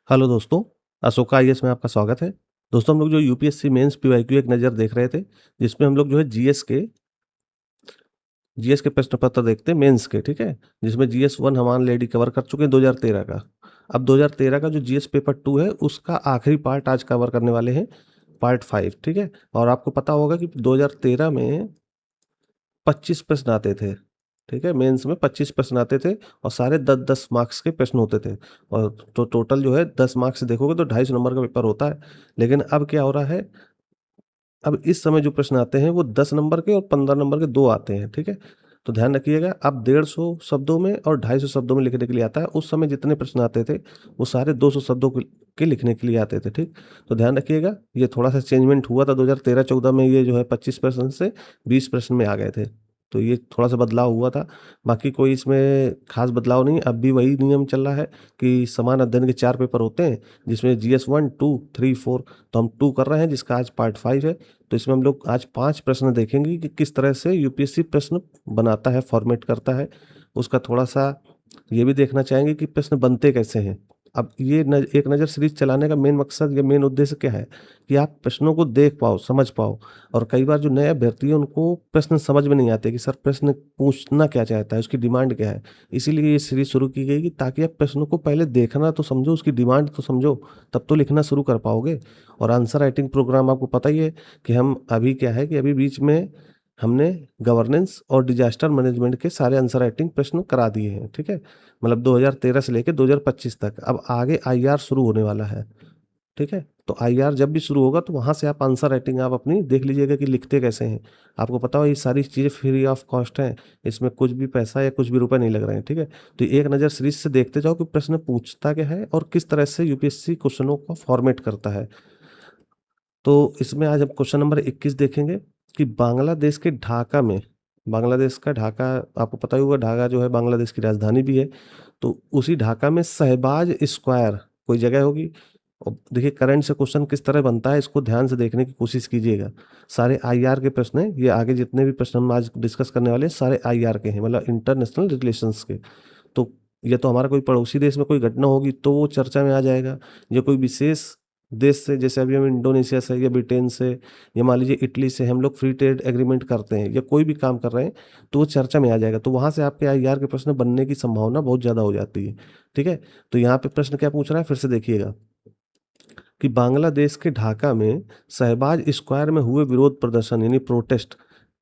Hello दोस्तों, Ashoka IAS में आपका स्वागत है। दोस्तों हम लोग जो यूपीएससी मेंस पीवाईक्यू एक नज़र देख रहे थे, जिसमें हम लोग जो है जीएस के प्रश्न पत्र देखते हैं मेंस के, ठीक है? जिसमें जीएस 1 हम ऑलरेडी कवर कर चुके हैं 2013 का। अब 2013 का जो जीएस पेपर 2 है, उसका आखिरी पार्ट आज कवर करने वाले हैं, पार्ट 5, ठीक है? और आपको पता होगा कि 2013 में 25 प्रश्न आते थे, ठीक है? मेंस में 25 प्रश्न आते थे और सारे 10-10 मार्क्स के प्रश्न होते थे और तो टोटल जो है 10 मार्क्स से देखोगे तो 250 नंबर का पेपर होता है। लेकिन अब क्या हो रहा है, अब इस समय जो प्रश्न आते हैं वो 10 नंबर के और 15 नंबर के 2 आते हैं, ठीक है? तो ध्यान रखिएगा, अब 150 शब्दों में और 250 शब्दों में लिखने के लिए आता है। उस समय जितने प्रश्न आते थे, वो सारे 200 शब्दों के लिखने के लिए आते थे, ठीक? तो ध्यान रखिएगा, ये थोड़ा-सा चेंजमेंट हुआ था 2013-14 में, ये जो है 25 प्रश्न से 20 प्रश्न में आ गए थे। तो ये थोड़ा-सा बदलाव हुआ था, बाकी कोई इसमें ख़ास बदलाव नहीं, अब भी वही नियम चल रहा है कि समान अध्ययन के 4 पेपर होते हैं, जिसमें जीएस 1, 2, 3, 4 तो हम 2 कर रहे हैं, जिसका आज पार्ट 5 है। तो इसमें हम लोग आज 5 प्रश्न देखेंगे कि किस तरह से यूपीएससी प्रश्न बनाता है, फॉर्मेट करता है। उसका थोड़ा-सा ये भी देखना चाहेंगे कि प्रश्न बनते कैसे हैं। अब ये एक नज़र सीरीज़ चलाने का मेन मकसद या मेन उद्देश्य क्या है कि आप प्रश्नों को देख पाओ, समझ पाओ। और कई बार जो नए अभ्यर्थी हैं उनको प्रश्न समझ में नहीं आते कि सर प्रश्न पूछना क्या चाहता है, उसकी डिमांड क्या है। इसीलिए ये सीरीज़ शुरू की गई कि ताकि आप प्रश्नों को पहले देखना तो समझो, उसकी डिमांड तो समझो, तब तो लिखना शुरू कर पाओगे। और आंसर राइटिंग प्रोग्राम आपको पता ही है कि हम अभी क्या है कि अभी बीच में हमने गवर्नेंस और डिजास्टर मैनेजमेंट के सारे आंसर राइटिंग प्रश्न करा दिए हैं, ठीक है? मतलब 2013 से लेके 2025 तक। अब आगे आईआर शुरू होने वाला है, ठीक है? तो आईआर जब भी शुरू होगा तो वहाँ से आप आंसर राइटिंग आप अपनी देख लीजिएगा कि लिखते कैसे हैं। आपको पता हो ये सारी चीज़ें फ्री ऑफ कॉस्ट हैं, इसमें कुछ भी पैसा या कुछ भी रुपए नहीं लग रहे हैं, ठीक है? तो एक नज़र सीरीज़ से देखते जाओ कि प्रश्न पूछता क्या है और किस तरह से यूपीएससी क्वेश्चनों को फॉर्मेट करता है। तो इसमें आज हम क्वेश्चन नंबर 21 देखेंगे कि बांग्लादेश के ढाका में, बांग्लादेश का ढाका आपको पता ही होगा, ढाका जो है बांग्लादेश की राजधानी भी है। तो उसी ढाका में शहबाज स्क्वायर कोई जगह होगी। और देखिए करंट से क्वेश्चन किस तरह बनता है, इसको ध्यान से देखने की कोशिश कीजिएगा। सारे आईआर के प्रश्न हैं, ये आगे जितने भी प्रश्न हम आज डिस्कस करने वाले हैं सारे आईआर के हैं, मतलब इंटरनेशनल रिलेशंस के। तो ये तो हमारा कोई पड़ोसी देश में कोई घटना होगी तो वो चर्चा में आ जाएगा, या कोई विशेष देश से, जैसे अभी हम इंडोनेशिया से या ब्रिटेन से या मान लीजिए इटली से हम लोग फ्री ट्रेड एग्रीमेंट करते हैं या कोई भी काम कर रहे हैं, तो वो चर्चा में आ जाएगा। तो वहाँ से आपके आईआर के प्रश्न बनने की संभावना बहुत ज़्यादा हो जाती है, ठीक है? तो यहाँ पे प्रश्न क्या पूछ रहा है फिर से देखिएगा कि बांग्लादेश के ढाका में शहबाज स्क्वायर में हुए विरोध प्रदर्शन यानी प्रोटेस्ट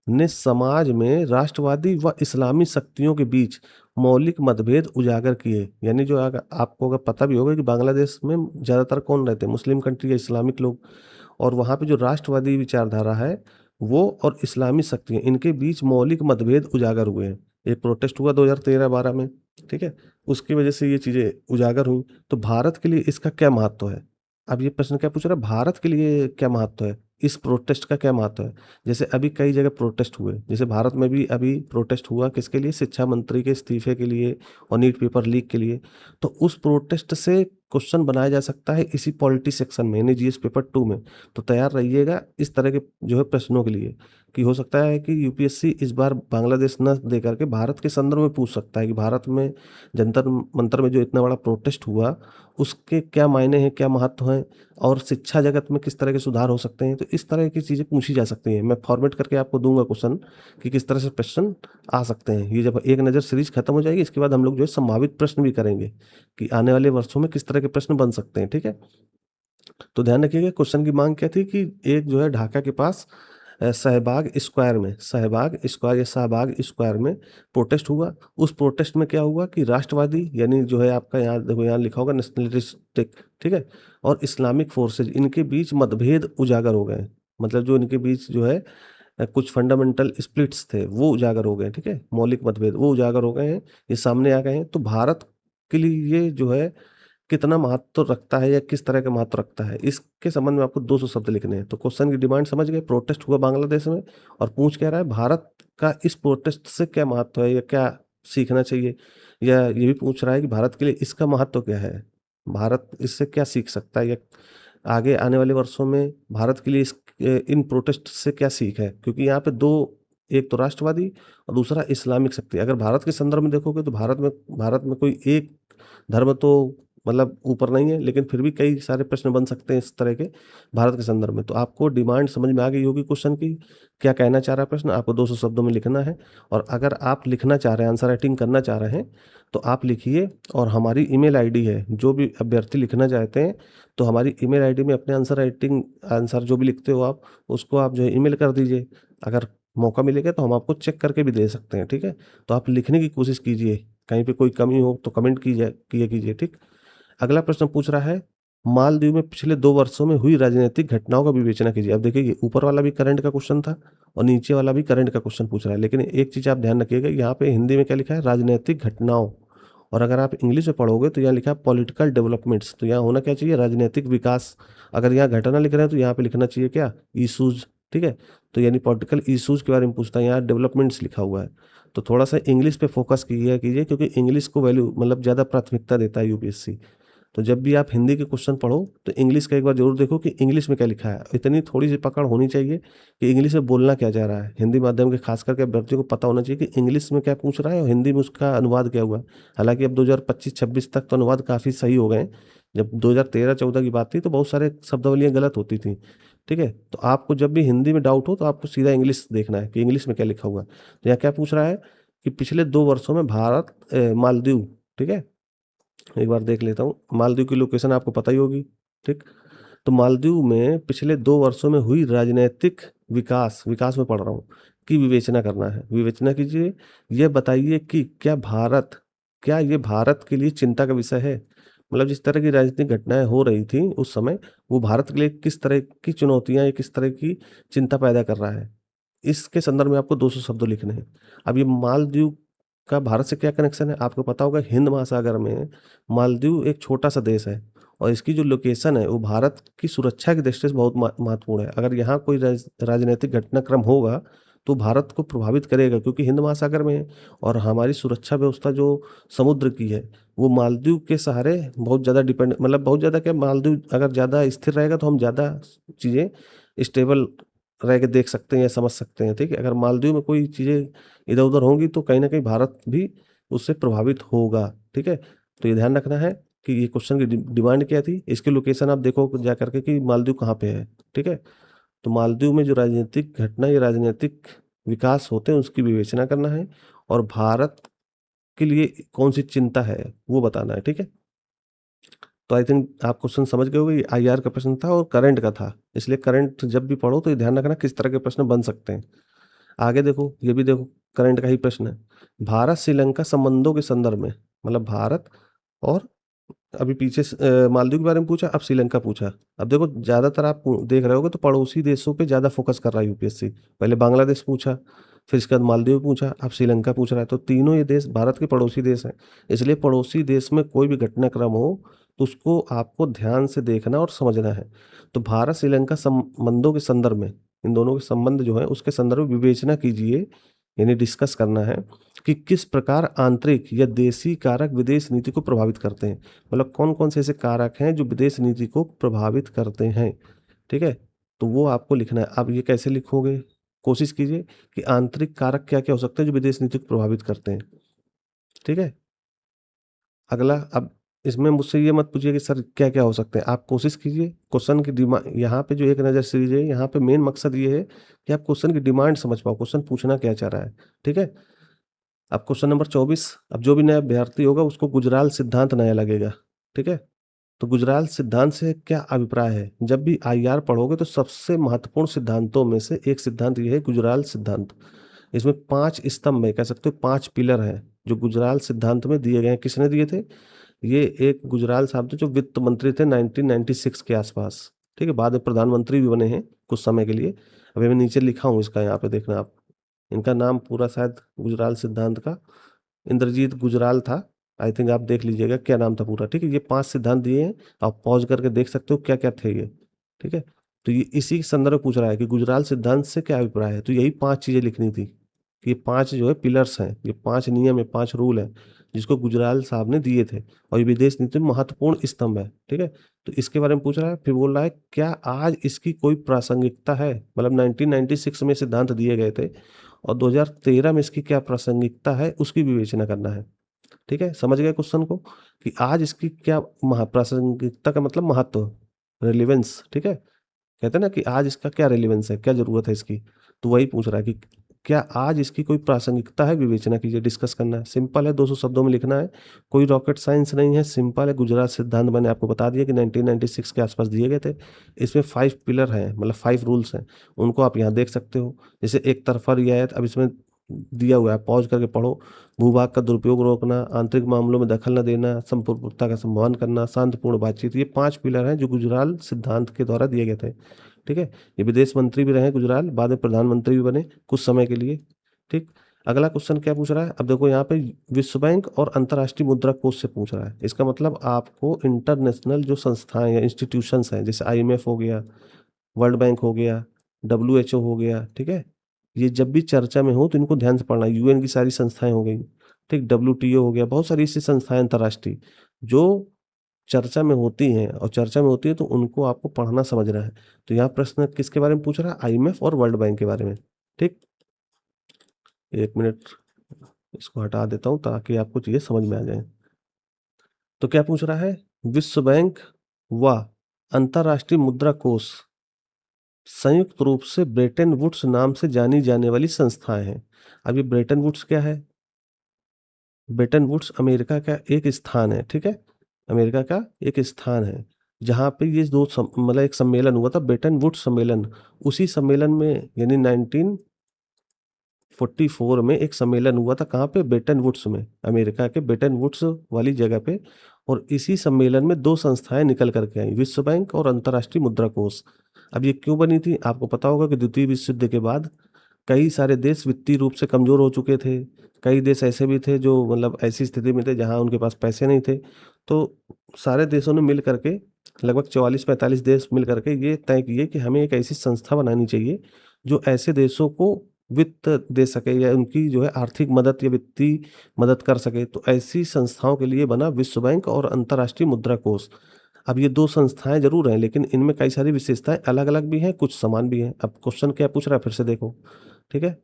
ने समाज में राष्ट्रवादी व इस्लामी शक्तियों के बीच मौलिक मतभेद उजागर किए। यानी जो अगर आपको अगर पता भी होगा कि बांग्लादेश में ज़्यादातर कौन रहते हैं, मुस्लिम कंट्री या इस्लामिक लोग। और वहाँ पे जो राष्ट्रवादी विचारधारा है, वो और इस्लामी शक्तियाँ इनके बीच मौलिक मतभेद उजागर हुए हैं। एक प्रोटेस्ट हुआ 2013-12 में, ठीक है? उसकी वजह से ये चीज़ें उजागर हुई। तो भारत के लिए इसका क्या महत्व है? अब ये प्रश्न क्या पूछ रहा है, भारत के लिए क्या महत्व है? इस प्रोटेस्ट का क्या महत्व है? जैसे अभी कई जगह प्रोटेस्ट हुए, जैसे भारत में भी अभी प्रोटेस्ट हुआ किसके लिए? शिक्षा मंत्री के इस्तीफे के लिए और नीट पेपर लीक के लिए। तो उस प्रोटेस्ट से क्वेश्चन बनाया जा सकता है इसी पॉलिटी सेक्शन में यानी जीएस पेपर 2 में। तो तैयार रहिएगा इस तरह के जो है प्रश्नों के लिए, कि हो सकता है कि यूपीएससी इस बार बांग्लादेश न दे करके भारत के संदर्भ में पूछ सकता है कि भारत में जंतर मंतर में जो इतना बड़ा प्रोटेस्ट हुआ, उसके क्या मायने हैं, क्या महत्व हैं और शिक्षा जगत में किस तरह के सुधार हो सकते हैं। तो इस तरह की चीज़ें पूछी जा सकती हैं। मैं फॉर्मेट करके आपको दूँगा क्वेश्चन कि किस तरह से प्रश्न आ सकते हैं। ये जब एक नज़र सीरीज़ खत्म हो जाएगी, इसके बाद हम लोग जो है संभावित प्रश्न भी करेंगे कि आने वाले वर्षों में किस तरह के प्रश्न बन सकते हैं, ठीक है? तो ध्यान रखिएगा क्वेश्चन की माँग क्या थी कि एक जो है ढाका के पास शहबाग स्क्वायर या शाहबाग स्क्वायर में प्रोटेस्ट हुआ। उस प्रोटेस्ट में क्या हुआ कि राष्ट्रवादी यानी जो है आपका यहाँ देखो यहाँ लिखा होगा नेशनलिस्टिक, ठीक है? और इस्लामिक फोर्सेज़ इनके बीच मतभेद उजागर हो गए। मतलब जो इनके बीच जो है कुछ फंडामेंटल स्प्लिट्स थे वो उजागर हो गए, ठीक है? मौलिक मतभेद वो उजागर हो गए हैं, ये सामने आ गए हैं। तो भारत के लिए ये जो है कितना महत्व रखता है या किस तरह का महत्व रखता है, इसके संबंध में आपको 200 शब्द लिखने हैं। तो क्वेश्चन की डिमांड समझ गए, प्रोटेस्ट हुआ बांग्लादेश में और पूछ क्या रहा है, भारत का इस प्रोटेस्ट से क्या महत्व है या क्या सीखना चाहिए? या ये भी पूछ रहा है कि भारत के लिए इसका महत्व क्या है? भारत इससे क्या सीख सकता है या आगे आने वाले वर्षों में भारत के लिए इन प्रोटेस्ट से क्या सीख है? क्योंकि यहाँ पे 2 एक तो राष्ट्रवादी और दूसरा इस्लामिक शक्ति। अगर भारत के संदर्भ में देखोगे तो भारत में कोई एक धर्म तो मतलब ऊपर नहीं है, लेकिन फिर भी कई सारे प्रश्न बन सकते हैं इस तरह के भारत के संदर्भ में। तो आपको डिमांड समझ में आ गई होगी क्वेश्चन की, क्या कहना चाह रहा है प्रश्न, आपको 200 शब्दों में लिखना है। और अगर आप लिखना चाह रहे हैं, आंसर राइटिंग करना चाह रहे हैं, तो आप लिखिए, और हमारी ईमेल आईडी है, जो भी अभ्यर्थी लिखना चाहते हैं तो हमारी ईमेल आईडी में अपने आंसर राइटिंग, आंसर जो भी लिखते हो आप, उसको आप जो है ईमेल कर दीजिए। अगर मौका मिलेगा तो हम आपको चेक करके भी दे सकते हैं, ठीक है? तो आप लिखने की कोशिश कीजिए, कहीं पे कोई कमी हो तो कमेंट कीजिए, ठीक? अगला प्रश्न पूछ रहा है, मालदीव में पिछले 2 वर्षों में हुई राजनीतिक घटनाओं का विवेचना कीजिए। अब देखिए, ये ऊपर वाला भी करंट का क्वेश्चन था और नीचे वाला भी करंट का क्वेश्चन पूछ रहा है, लेकिन एक चीज़ आप ध्यान रखिएगा, यहाँ पे हिंदी में क्या लिखा है, राजनीतिक घटनाओं, और अगर आप इंग्लिश में पढ़ोगे तो यहाँ लिखा है पॉलिटिकल डेवलपमेंट्स, तो यहाँ होना क्या चाहिए, राजनीतिक विकास। अगर यहाँ घटना लिख रहे हैं तो यहाँ पे लिखना चाहिए क्या, इशूज, ठीक है? तो यानी पॉलिटिकल इशूज के बारे में पूछता है, यहाँ डेवलपमेंट्स लिखा हुआ है। तो थोड़ा सा इंग्लिश पे फोकस कीजिए, क्योंकि इंग्लिश को वैल्यू मतलब ज़्यादा प्राथमिकता देता है यूपीएससी। तो जब भी आप हिंदी के क्वेश्चन पढ़ो तो इंग्लिश का एक बार जरूर देखो कि इंग्लिश में क्या लिखा है। इतनी थोड़ी सी पकड़ होनी चाहिए कि इंग्लिश में बोलना क्या चाह रहा है। हिंदी माध्यम के खास करके अभ्यर्थियों को पता होना चाहिए कि इंग्लिश में क्या पूछ रहा है और हिंदी में उसका अनुवाद क्या हुआ है। हालांकि अब 2025-26 तक तो अनुवाद काफ़ी सही हो गए हैं। जब 2013-14 की बात थी तो बहुत सारे शब्दावलियाँ गलत होती थी, ठीक है? तो आपको जब भी हिंदी में डाउट हो तो आपको सीधा इंग्लिश देखना है कि इंग्लिश में क्या लिखा हुआ है। तो यहाँ क्या पूछ रहा है कि पिछले 2 वर्षों में मालदीव, ठीक है? एक बार देख लेता हूँ, मालदीव की लोकेशन आपको पता ही होगी, ठीक? तो मालदीव में पिछले 2 वर्षों में हुई राजनैतिक विकास में पढ़ रहा हूँ, की विवेचना करना है। विवेचना कीजिए, ये बताइए कि क्या ये भारत के लिए चिंता का विषय है? मतलब जिस तरह की राजनीतिक घटनाएँ हो रही थी उस समय, वो भारत के लिए किस तरह की चुनौतियाँ या किस तरह की चिंता पैदा कर रहा है? इसके संदर्भ में आपको 200 शब्द लिखने हैं। अब ये मालदीव का भारत से क्या कनेक्शन है? आपको पता होगा, हिंद महासागर में मालदीव एक छोटा-सा देश है और इसकी जो लोकेशन है वो भारत की सुरक्षा की दृष्टि से बहुत महत्वपूर्ण है। अगर यहाँ कोई राजनैतिक घटनाक्रम होगा तो भारत को प्रभावित करेगा, क्योंकि हिंद महासागर में है और हमारी सुरक्षा व्यवस्था जो समुद्र की है, वो मालदीव के सहारे बहुत ज़्यादा डिपेंड, मतलब बहुत ज़्यादा क्या, मालदीव अगर ज़्यादा स्थिर रहेगा तो हम ज़्यादा चीज़ें स्टेबल रह के देख सकते हैं या समझ सकते हैं, ठीक है? अगर मालदीव में कोई चीज़ें इधर-उधर होंगी तो कहीं न कहीं भारत भी उससे प्रभावित होगा, ठीक है? तो ये ध्यान रखना है कि ये क्वेश्चन की डिमांड क्या थी, इसकी लोकेशन आप देखो जा करके कि मालदीव कहाँ पे है, ठीक है? तो मालदीव में जो राजनीतिक घटना या राजनीतिक विकास होते हैं उसकी विवेचना करना है और भारत के लिए कौन-सी चिंता है, वो बताना है, ठीक है? तो आई थिंक आप क्वेश्चन समझ गए होंगे, ये आईआर का प्रश्न था और करंट का था। इसलिए करंट जब भी पढ़ो तो ये ध्यान रखना किस तरह के प्रश्न बन सकते हैं। आगे देखो, ये भी देखो, करंट का ही प्रश्न है। भारत श्रीलंका संबंधों के संदर्भ में, मतलब भारत और अभी पीछे मालदीव के बारे में पूछा, अब श्रीलंका पूछा। अब देखो, ज़्यादातर आप देख रहे होगे तो पड़ोसी देशों पे ज़्यादा फोकस कर रहा है यूपीएससी। पहले बांग्लादेश पूछा, फिर इसके बाद मालदीव पूछा, अब श्रीलंका पूछ रहा है। तो तीनों ये देश भारत के पड़ोसी देश हैं। इसलिए पड़ोसी देश में कोई भी घटनाक्रम हो, तो उसको आपको ध्यान से देखना और समझना है। तो भारत श्रीलंका संबंधों के संदर्भ में, इन दोनों के संबंध जो हैं, उसके संदर्भ में विवेचना कीजिए, यानी डिस्कस करना है कि किस प्रकार आंतरिक या देशी कारक विदेश नीति को प्रभावित करते हैं। मतलब कौन-कौन से ऐसे कारक हैं जो विदेश नीति को प्रभावित करते हैं, ठीक है? तो वो आपको लिखना है। आप ये कैसे लिखोगे? कोशिश कीजिए कि आंतरिक कारक क्या-क्या हो सकते हैं जो विदेश नीति को प्रभावित करते हैं, ठीक है? अगला, अब इसमें मुझसे ये मत पूछिए कि सर क्या-क्या हो सकते हैं? आप कोशिश कीजिए क्वेश्चन की यहाँ पे जो एक नज़र सीरीज़ है, यहाँ पे मेन मकसद ये है कि आप क्वेश्चन की डिमांड समझ पाओ, क्वेश्चन पूछना क्या चाह रहा है, ठीक है? अब क्वेश्चन नंबर 24, अब जो भी नया अभ्यर्थी होगा उसको गुजराल सिद्धांत नया लगेगा, ठीक है? तो गुजराल सिद्धांत से क्या अभिप्राय है? जब भी आईआर पढ़ोगे तो सबसे महत्वपूर्ण सिद्धांतों में से एक सिद्धांत ये है, गुजराल सिद्धांत। इसमें 5 स्तंभ है, कह सकते हो 5 पिलर हैं, जो गुजराल सिद्धांत में दिए गए हैं। किसने दिए थे? ये एक गुजराल साहब थे जो वित्त मंत्री थे 1996 के आसपास, ठीक है? बाद में प्रधानमंत्री भी बने हैं कुछ समय के लिए। अभी मैं नीचे लिखा हूँ इसका, यहाँ पे देखना आप। इनका नाम पूरा शायद गुजराल सिद्धांत का इंद्रजीत गुजराल था। आई थिंक आप देख लीजिएगा क्या नाम था पूरा, ठीक है? ये 5 सिद्धांत दिए हैं, आप पॉज़ करके देख सकते हो क्या-क्या थे ये, ठीक है? तो ये इसी के संदर्भ में पूछ रहा है कि गुजराल सिद्धांत से क्या अभिप्राय है? तो यही 5 चीज़ें लिखनी थी, कि ये 5 जो है पिलर्स हैं, ये 5 नियम है, 5 रूल हैं, जिसको गुजराल साहब ने दिए थे और ये विदेश नीति में महत्वपूर्ण स्तंभ है, ठीक है? तो इसके बारे में पूछ रहा है, फिर बोल रहा है क्या आज इसकी कोई प्रासंगिकता है? मतलब 1996 में सिद्धांत दिए गए थे और 2013 में इसकी क्या प्रासंगिकता है, उसकी विवेचना करना है। ठीक है, समझ गए क्वेश्चन को कि आज इसकी क्या प्रासंगिकता का मतलब महत्व, रेलेवेंस, ठीक है। कहते हैं ना कि आज इसका क्या रेलेवेंस है, क्या ज़रूरत है इसकी, तो वही पूछ रहा है कि क्या आज इसकी कोई प्रासंगिकता है, विवेचना कीजिए, डिस्कस करना है। सिंपल है, 200 शब्दों में लिखना है, कोई रॉकेट साइंस नहीं है, सिंपल है। गुजरात सिद्धांत मैंने आपको बता दिया कि 1996 के आसपास दिए गए थे। इसमें 5 पिलर हैं, मतलब 5 रूल्स हैं, उनको आप यहाँ देख सकते हो। जैसे एक तरफ़ा रियायत, अब इसमें दिया हुआ है, पॉज़ करके पढ़ो। भूभाग का दुरुपयोग रोकना, आंतरिक मामलों में दखल न देना, संप्रभुता का सम्मान करना, शांतिपूर्ण बातचीत, ये 5 पिलर हैं जो गुजराल सिद्धांत के द्वारा दिए गए थे। ठीक है? ये विदेश मंत्री भी रहे गुजराल, बाद में प्रधानमंत्री भी बने कुछ समय के लिए। ठीक? अगला क्वेश्चन क्या पूछ रहा है? अब देखो यहाँ पे विश्व बैंक और अंतर्राष्ट्रीय मुद्रा कोष से पूछ रहा है। इसका मतलब आपको इंटरनेशनल जो संस्थाएँ या इंस्टीट्यूशंस हैं, जैसे आईएमएफ हो गया, वर्ल्ड बैंक हो गया, डब्ल्यूएचओ हो गया, ठीक है? ये जब भी चर्चा में हो तो इनको ध्यान से पढ़ना है। यूएन की सारी संस्थाएँ हो गई, ठीक? डब्ल्यूटीओ हो गया, बहुत सारी ऐसी संस्थाएँ अंतर्राष्ट्रीय जो चर्चा में होती हैं, और चर्चा में होती है तो उनको आपको पढ़ना समझना है। तो यहाँ प्रश्न किसके बारे में पूछ रहा है? आईएमएफ और वर्ल्ड बैंक के बारे में, ठीक? 1 मिनट इसको हटा देता हूँ ताकि आपको चीज़ें समझ में आ जाएँ। तो क्या पूछ रहा है? विश्व बैंक व अंतर्राष्ट्रीय मुद्रा कोष संयुक्त रूप से ब्रेटन वुड्स नाम से जानी जाने वाली संस्थाएँ हैं। अब ये ब्रेटन वुड्स क्या है? ब्रेटन वुड्स अमेरिका का एक स्थान है, ठीक है? अमेरिका का एक स्थान है, जहाँ पे ये 2 मतलब एक सम्मेलन हुआ था, ब्रेटन वुड्स सम्मेलन। उसी सम्मेलन में यानी 1944 में एक सम्मेलन हुआ था, कहाँ पे? ब्रेटन वुड्स में, अमेरिका के ब्रेटन वुड्स वाली जगह पे। और इसी सम्मेलन में 2 संस्थाएँ निकल कर के आईं, विश्व बैंक और अंतर्राष्ट्रीय मुद्रा कोष। अब ये क्यों बनी थी? आपको पता होगा कि द्वितीय विश्व युद्ध के बाद कई सारे देश वित्तीय रूप से कमज़ोर हो चुके थे। कई देश ऐसे भी थे जो मतलब ऐसी स्थिति में थे जहाँ उनके पास पैसे नहीं थे। तो सारे देशों ने मिल कर के, लगभग 44-45 देश मिल कर के ये तय किए कि हमें एक ऐसी संस्था बनानी चाहिए जो ऐसे देशों को वित्त दे सके या उनकी जो है आर्थिक मदद या वित्तीय मदद कर सके। तो ऐसी संस्थाओं के लिए बना विश्व बैंक और अंतर्राष्ट्रीय मुद्रा कोष। अब ये 2 संस्थाएँ ज़रूर हैं, लेकिन इनमें कई सारी विशेषताएँ अलग-अलग भी हैं, कुछ समान भी हैं। अब क्वेश्चन क्या पूछ रहा है फिर से देखो, ठीक है?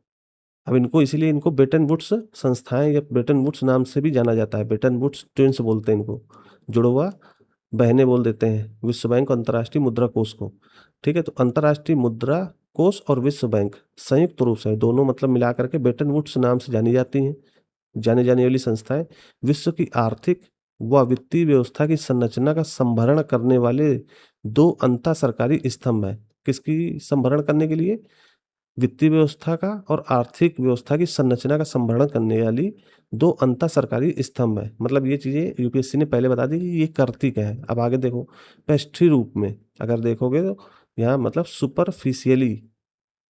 अब इनको इसीलिए इनको ब्रेटन वुड्स संस्थाएँ या ब्रेटन वुड्स नाम से भी जाना जाता है। ब्रेटन वुड्स ट्विन्स बोलते हैं इनको, जुड़वा बहनें बोल देते हैं, विश्व बैंक और अंतर्राष्ट्रीय मुद्रा कोष को। ठीक है? तो अंतर्राष्ट्रीय मुद्रा कोष और विश्व बैंक संयुक्त रूप से दोनों मतलब मिला कर के ब्रेटन वुड्स नाम से जानी जाती हैं। जानी जाने वाली संस्थाएँ विश्व की आर्थिक व वित्तीय व्यवस्था की संरचना का संभरण करने वाले 2 अंतः सरकारी स्तंभ हैं। किसकी संभरण करने के लिए? वित्तीय व्यवस्था का और आर्थिक व्यवस्था की संरचना का संभरण करने वाली 2 अंतः सरकारी स्तंभ हैं। मतलब ये चीज़ें यूपीएससी ने पहले बता दी कि ये करती क्या है। अब आगे देखो, पृष्ठीय रूप में अगर देखोगे तो यहाँ मतलब सुपरफिशियली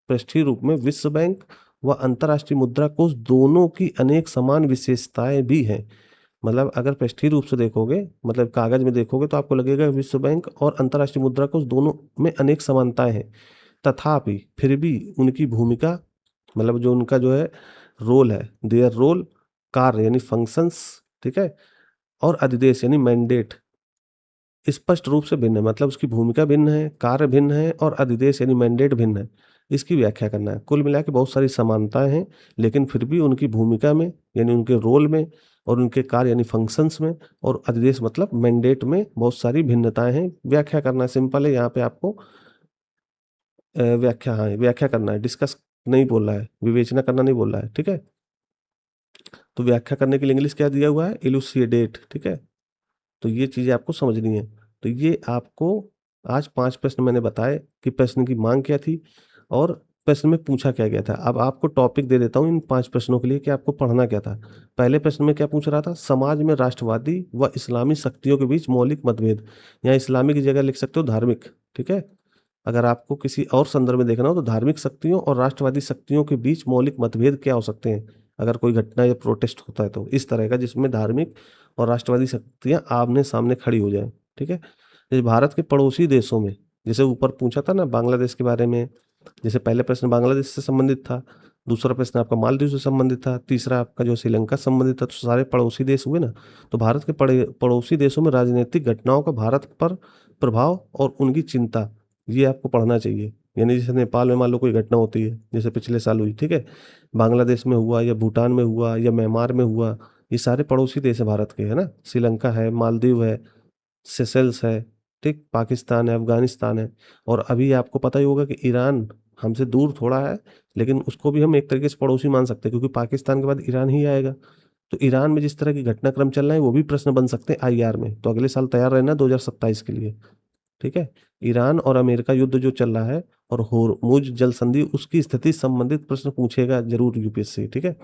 पृष्ठीय रूप में विश्व बैंक व अंतर्राष्ट्रीय मुद्रा कोष दोनों की अनेक समान विशेषताएँ भी हैं। मतलब अगर पृष्ठीय रूप से देखोगे, मतलब कागज़ में देखोगे तो आपको लगेगा विश्व बैंक और अंतर्राष्ट्रीय मुद्रा कोष दोनों में अनेक समानताएँ हैं। तथापि फिर भी उनकी भूमिका, मतलब जो उनका जो है रोल है, देयर रोल, कार्य यानी फंक्शंस, ठीक है? और अधिदेश यानी मैंडेट स्पष्ट रूप से भिन्न है। मतलब उसकी भूमिका भिन्न है, कार्य भिन्न है और अधिदेश यानी मैंडेट भिन्न है। इसकी व्याख्या करना है। कुल मिला के बहुत सारी समानताएँ हैं, लेकिन फिर भी उनकी भूमिका में यानी उनके रोल में और उनके कार्य यानी फंक्शंस में और अधिदेश मतलब मैंडेट में बहुत सारी भिन्नताएँ हैं। व्याख्या करना सिंपल है, यहाँ पे आपको व्याख्या, हाँ, व्याख्या करना है, डिस्कस नहीं बोल रहा है, विवेचना करना नहीं बोल रहा है, ठीक है? तो व्याख्या करने के लिए इंग्लिश क्या दिया हुआ है? इलुसिडेट, ठीक है? तो ये चीज़ें आपको समझनी है। तो ये आपको आज 5 प्रश्न मैंने बताए कि प्रश्न की माँग क्या थी और प्रश्न में पूछा क्या गया था। अब आपको टॉपिक दे देता हूँ इन 5 प्रश्नों के लिए कि आपको पढ़ना क्या था। पहले प्रश्न में क्या पूछ रहा था? समाज में राष्ट्रवादी व इस्लामी शक्तियों के बीच मौलिक मतभेद। यहाँ इस्लामी की जगह लिख सकते हो धार्मिक, ठीक है? अगर आपको किसी और संदर्भ में देखना हो तो धार्मिक शक्तियों और राष्ट्रवादी शक्तियों के बीच मौलिक मतभेद क्या हो सकते हैं? अगर कोई घटना या प्रोटेस्ट होता है तो इस तरह का, जिसमें धार्मिक और राष्ट्रवादी शक्तियाँ आमने-सामने खड़ी हो जाएँ, ठीक है? जैसे भारत के पड़ोसी देशों में, जैसे ऊपर पूछा था ना बांग्लादेश के बारे में, जैसे पहले प्रश्न बांग्लादेश से संबंधित था, दूसरा प्रश्न आपका मालदीव से संबंधित था, तीसरा आपका जो श्रीलंका से संबंधित था, तो सारे पड़ोसी देश हुए ना। तो भारत के पड़ोसी देशों में राजनीतिक घटनाओं का भारत पर प्रभाव और उनकी चिंता, ये आपको पढ़ना चाहिए। यानी जैसे नेपाल में मान लो कोई घटना होती है, जैसे पिछले साल हुई, ठीक है? बांग्लादेश में हुआ या भूटान में हुआ या म्यांमार में हुआ ये सारे पड़ोसी देश है भारत के, है ना? श्रीलंका है, मालदीव है, सेशेल्स है, ठीक? पाकिस्तान है, अफ़गानिस्तान है, और अभी आपको पता ही होगा कि ईरान हमसे दूर थोड़ा है, लेकिन उसको भी हम एक तरीके से पड़ोसी मान सकते हैं, क्योंकि पाकिस्तान के बाद ईरान ही आएगा। तो ईरान में जिस तरह की घटनाक्रम चल रहे हैं, वो भी प्रश्न बन सकते हैं आईआर में। तो अगले साल तैयार रहना 2027 के लिए, ठीक है? ईरान और अमेरिका युद्ध जो चल रहा है, और होर्मुज़ जल संधि, उसकी स्थिति संबंधित प्रश्न पूछेगा ज़रूर यूपीएससी, ठीक है?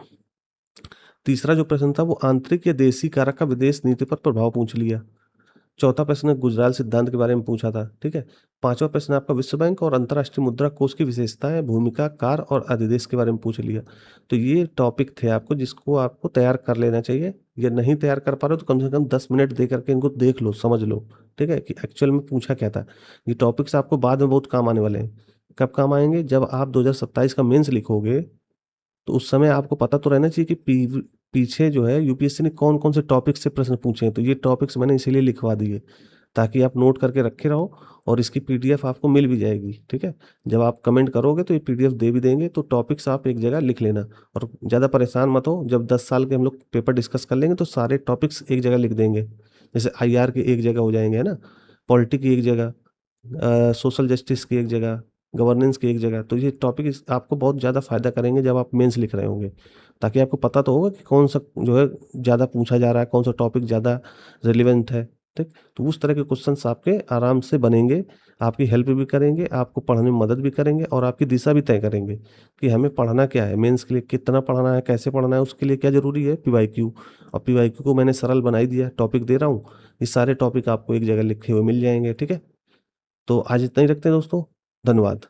तीसरा जो प्रश्न था, वो आंतरिक या देशी कारक का विदेश नीति पर प्रभाव पूछ लिया। चौथा प्रश्न गुजराल सिद्धांत के बारे में पूछा था, ठीक है? पाँचवाँ प्रश्न आपका विश्व बैंक और अंतर्राष्ट्रीय मुद्रा कोष की विशेषताएँ, भूमिका, कार्य और अधिदेश के बारे में पूछ लिया। तो ये टॉपिक थे आपको, जिसको आपको तैयार कर लेना चाहिए, या नहीं तैयार कर पा रहे हो तो कम से कम 10 मिनट दे करके इनको देख लो, समझ लो, ठीक है? कि एक्चुअल में पूछा क्या था। ये टॉपिक्स आपको बाद में बहुत काम आने वाले हैं। कब काम आएँगे? जब आप 2027 का मेंस लिखोगे, तो उस समय आपको पता तो रहना चाहिए कि पीछे जो है यूपीएससी ने कौन-कौन से टॉपिक से प्रश्न पूछे हैं। तो ये टॉपिक्स मैंने इसीलिए लिखवा दिए, ताकि आप नोट करके रखे रहो, और इसकी पीडीएफ आपको मिल भी जाएगी, ठीक है? जब आप कमेंट करोगे तो ये पीडीएफ दे भी देंगे, तो टॉपिक्स आप एक जगह लिख लेना, और ज़्यादा परेशान मत हो। जब 10 साल के हम लोग पेपर डिस्कस कर लेंगे, तो सारे टॉपिक्स एक जगह लिख देंगे। जैसे आईआर के एक जगह हो जाएँगे, है ना? पॉलिटी की एक जगह, सोशल जस्टिस की एक जगह, गवर्नेंस की एक जगह। तो ये टॉपिक इस आपको बहुत ज़्यादा फ़ायदा करेंगे जब आप मेंस लिख रहे होंगे। ताकि आपको पता तो होगा कि कौन-सा जो है ज़्यादा पूछा जा रहा है, कौन-सा टॉपिक ज़्यादा रिलेवेंट है, ठीक? तो उस तरह के क्वेश्चन्स आपके आराम से बनेंगे, आपकी हेल्प भी करेंगे, आपको पढ़ने में मदद भी करेंगे, और आपकी दिशा भी तय करेंगे कि हमें पढ़ना क्या है, मेंस के लिए कितना पढ़ना है, कैसे पढ़ना है, उसके लिए क्या ज़रूरी है, पीवाईक्यू। और पीवाईक्यू को मैंने सरल बना ही दिया, टॉपिक दे रहा हूँ, ये सारे टॉपिक आपको एक जगह लिखे हुए मिल जाएँगे, ठीक है? तो आज इतना ही रखते हैं दोस्तों, धन्यवाद।